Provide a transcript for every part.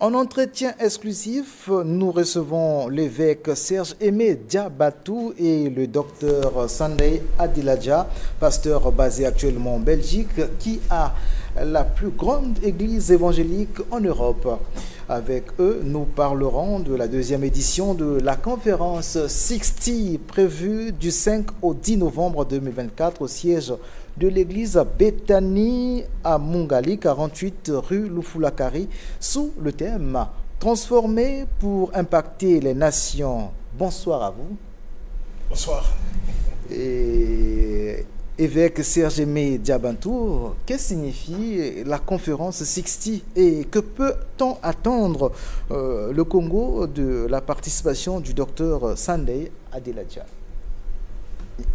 En entretien exclusif, nous recevons l'évêque Serge Aimé Diabatou et le docteur Sandey Adiladja, pasteur basé actuellement en Belgique, qui a la plus grande église évangélique en Europe. Avec eux, nous parlerons de la deuxième édition de la conférence 60 prévue du 5 au 10 novembre 2024 au siège de l'église Bethany à Mungali, 48 rue Lufulakari, sous le thème « Transformer pour impacter les nations ». Bonsoir à vous. Bonsoir. Et évêque Serge Aimé Diabatou, qu'est-ce que signifie la conférence 60 et que peut-on attendre le Congo de la participation du docteur Sandey Adiladja?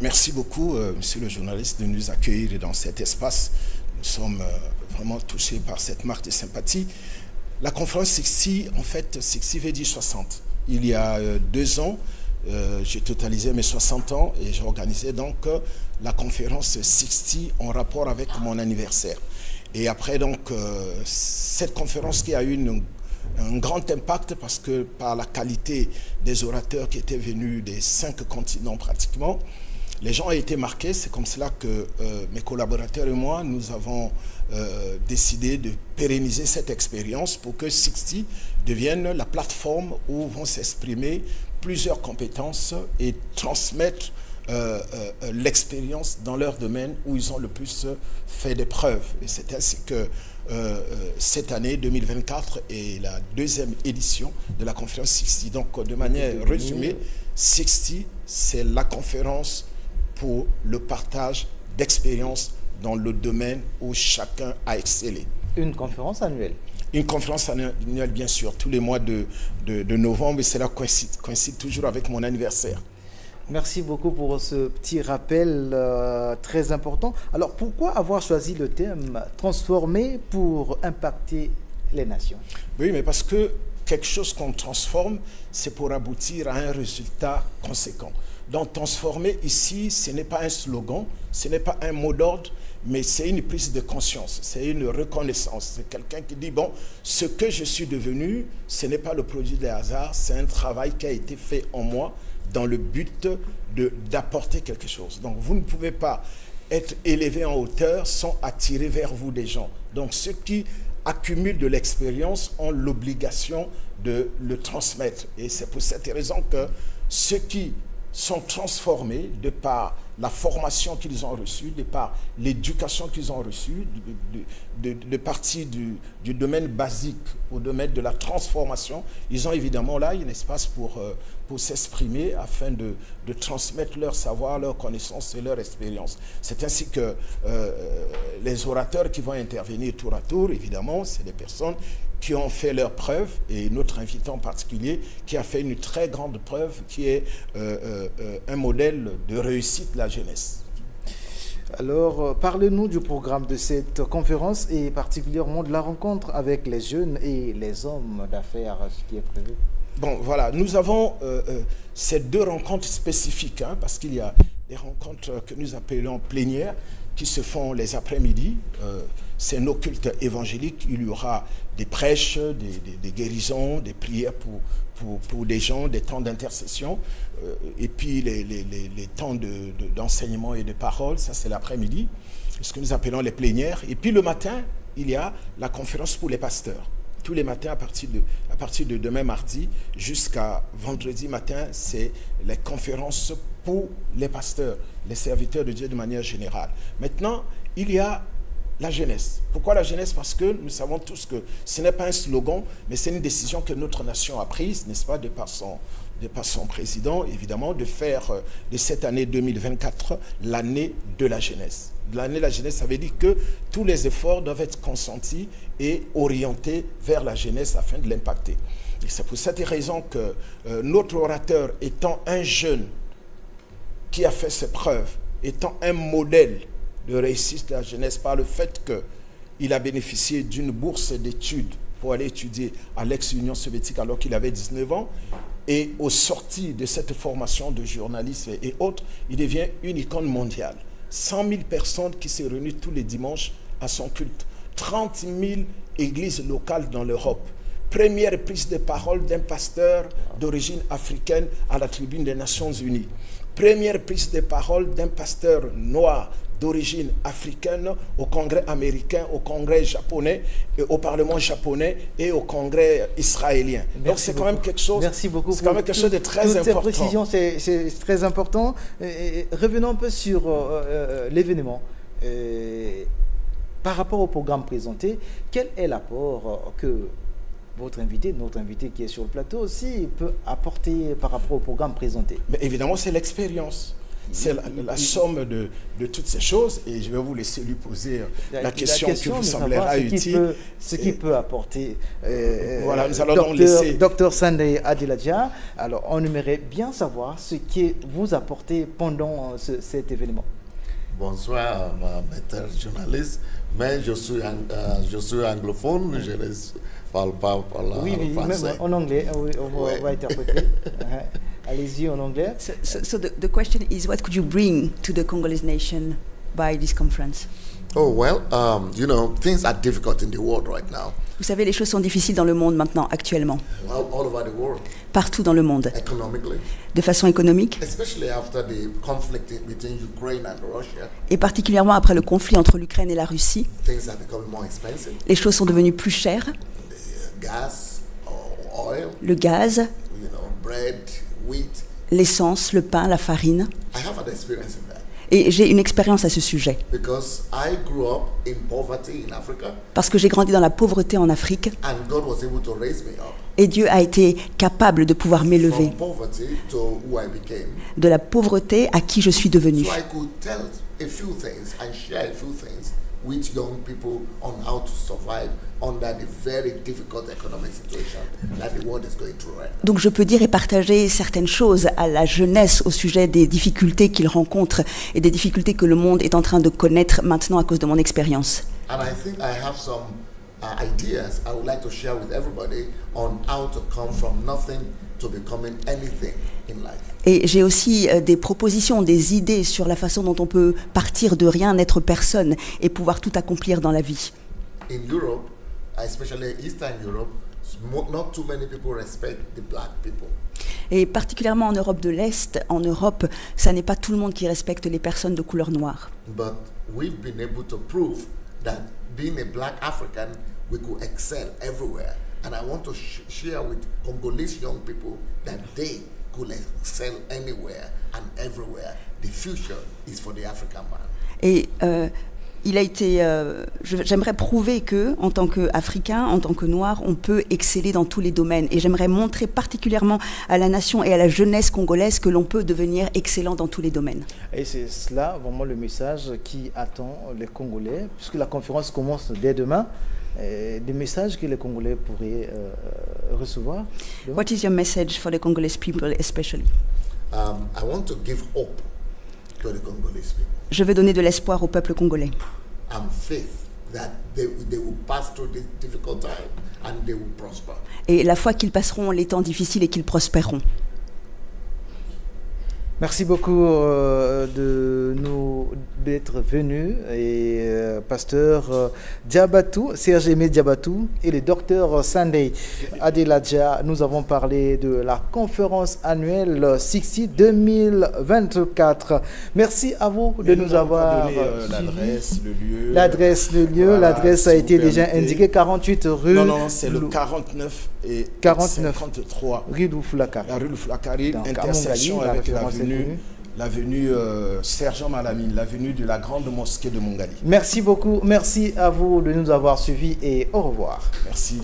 Merci beaucoup, monsieur le journaliste, de nous accueillir dans cet espace. Nous sommes vraiment touchés par cette marque de sympathie. La conférence 60, en fait, 60 veut dire 60. Il y a 2 ans, j'ai totalisé mes 60 ans et j'ai organisé donc la conférence 60 en rapport avec mon anniversaire. Et après, donc, cette conférence qui a eu un grand impact parce que par la qualité des orateurs qui étaient venus des 5 continents pratiquement, les gens ont été marqués. C'est comme cela que mes collaborateurs et moi, nous avons décidé de pérenniser cette expérience pour que 60 devienne la plateforme où vont s'exprimer plusieurs compétences et transmettre l'expérience dans leur domaine où ils ont le plus fait des preuves. Et c'est ainsi que cette année 2024 est la deuxième édition de la conférence 60. Donc, de manière résumée, 60, c'est la conférence pour le partage d'expériences dans le domaine où chacun a excellé. Une conférence annuelle? Une conférence annuelle, bien sûr, tous les mois de novembre, et cela coïncide toujours avec mon anniversaire. Merci beaucoup pour ce petit rappel très important. Alors, pourquoi avoir choisi le thème « Transformer pour impacter les nations » ? Oui, mais parce que quelque chose qu'on transforme, c'est pour aboutir à un résultat conséquent. Donc, transformer ici, ce n'est pas un slogan, ce n'est pas un mot d'ordre, mais c'est une prise de conscience, c'est une reconnaissance. C'est quelqu'un qui dit, bon, ce que je suis devenu, ce n'est pas le produit des hasards, c'est un travail qui a été fait en moi dans le but d'apporter quelque chose. Donc, vous ne pouvez pas être élevé en hauteur sans attirer vers vous des gens. Donc, ceux qui accumulent de l'expérience ont l'obligation de le transmettre. Et c'est pour cette raison que ceux qui sont transformés de par la formation qu'ils ont reçue, de par l'éducation qu'ils ont reçue, de partir du domaine basique au domaine de la transformation, ils ont évidemment là un espace pour s'exprimer afin de transmettre leur savoir, leur connaissance et leur expérience. C'est ainsi que les orateurs qui vont intervenir tour à tour, évidemment, c'est des personnes qui ont fait leurs preuves, et notre invité en particulier, qui a fait une très grande preuve, qui est un modèle de réussite de la jeunesse. Alors, parlez-nous du programme de cette conférence et particulièrement de la rencontre avec les jeunes et les hommes d'affaires qui est prévu. Bon, voilà, nous avons ces 2 rencontres spécifiques, hein, parce qu'il y a des rencontres que nous appelons plénières, qui se font les après-midi. C'est nos cultes évangéliques. Il y aura des prêches, des guérisons, des prières pour des gens, des temps d'intercession, et puis les temps d'enseignement et de parole. Ça, c'est l'après-midi, ce que nous appelons les plénières. Et puis le matin, il y a la conférence pour les pasteurs. Tous les matins, à partir de demain mardi jusqu'à vendredi matin, c'est les conférences pour les pasteurs, les serviteurs de Dieu de manière générale. Maintenant, il y a la jeunesse. Pourquoi la jeunesse? Parce que nous savons tous que ce n'est pas un slogan, mais c'est une décision que notre nation a prise, n'est-ce pas, de par son président, évidemment, de faire de cette année 2024 l'année de la jeunesse. L'année de la jeunesse, ça veut dire que tous les efforts doivent être consentis et orientés vers la jeunesse afin de l'impacter. Et c'est pour cette raison que notre orateur, étant un jeune qui a fait ses preuves, étant un modèle de réussite de la jeunesse par le fait qu'il a bénéficié d'une bourse d'études pour aller étudier à l'ex-Union soviétique alors qu'il avait 19 ans. Et au sorti de cette formation de journalisme et autres, il devient une icône mondiale. 100 000 personnes qui se réunissent tous les dimanches à son culte. 30 000 églises locales dans l'Europe. première prise de parole d'un pasteur d'origine africaine à la tribune des Nations Unies. Première prise de parole d'un pasteur noir d'origine africaine au Congrès américain, au Congrès japonais, au Parlement japonais et au Congrès israélien. Donc c'est quand même quelque chose. Merci beaucoup. C'est quand même quelque chose de très important. Cette précision, c'est très important. Revenons un peu sur l'événement. Par rapport au programme présenté, quel est l'apport que votre invité, notre invité qui est sur le plateau aussi, peut apporter par rapport au programme présenté? Mais évidemment, c'est l'expérience. C'est la somme de toutes ces choses, et je vais vous laisser lui poser la question qui vous semblera utile. Ce qui peut apporter. Voilà, nous allons donc laisser. Docteur Sunday Adiladja, alors on aimerait bien savoir ce que vous apportez pendant cet événement. Bonsoir, maître journaliste, mais je suis anglophone, je ne parle pas français. Même en anglais, on va interpréter. Allez-y en anglais. So the question is, what could you bring to the Congolese nation by this conference? Oh, well, you know, things are difficult in the world right now. Vous savez, les choses sont difficiles dans le monde maintenant, actuellement. All over the world. Partout dans le monde. Economically. De façon économique. Especially after the conflict between Ukraine and Russia. Et particulièrement après le conflit entre l'Ukraine et la Russie. Things are becoming more expensive. Les choses sont devenues plus chères. The gas, oil. Le gaz. You know, bread, wheat. L'essence, le pain, la farine. I have an experience in that. Et j'ai une expérience à ce sujet. Because I grew up in poverty in Africa. Parce que j'ai grandi dans la pauvreté en Afrique. And God was able to raise me up. Et Dieu a été capable de pouvoir m'élever. From poverty to who I became. De la pauvreté à qui je suis devenu. So I could tell a few things and share a few things with young people on how to survive under the very difficult economic situation that the world is going through right now. Donc je peux dire et partager certaines choses à la jeunesse au sujet des difficultés qu'ils rencontrent et des difficultés que le monde est en train de connaître maintenant à cause de mon expérience. And I think I have some ideas I would like to share with everybody on how to come from nothing to becoming anything in life. Et j'ai aussi des propositions, des idées sur la façon dont on peut partir de rien, n'être personne et pouvoir tout accomplir dans la vie. In Europe, especially Eastern Europe, not too many people respect the black people. Et particulièrement en Europe de l'Est, en Europe, ça n'est pas tout le monde qui respecte les personnes de couleur noire. But we've been able to prove that being a black African, we could excel everywhere. And I want to share with Congolese young people that they could excel anywhere and everywhere. The future is for the African man. Et il a été, j'aimerais prouver que, en tant qu'Africain, en tant que Noir, on peut exceller dans tous les domaines. Et j'aimerais montrer particulièrement à la nation et à la jeunesse congolaise que l'on peut devenir excellent dans tous les domaines. Et c'est cela vraiment le message qui attend les Congolais, puisque la conférence commence dès demain. Des messages que les Congolais pourraient recevoir. What is your message for the Congolese people especially? I want to give hope to the Congolese people. Je veux donner de l'espoir au peuple congolais. And faith that they will pass through this difficult time and they will prosper. Et la foi qu'ils passeront les temps difficiles et qu'ils prospéreront. Merci beaucoup d'être venu et pasteur Diabatou, Serge Aimé Diabatou et le docteur Sunday Adiladja. Nous avons parlé de la conférence annuelle SICSI 2024. Merci à vous de nous avoir donné l'adresse, le lieu. L'adresse a été déjà indiquée, 48 rue. Non, c'est le 49 et 53 rue Louflakari. La rue Louflakari, intersection avec l'avenue Sergent Malamine, l'avenue de la grande mosquée de Mongali. Merci beaucoup, merci à vous de nous avoir suivis et au revoir. Merci.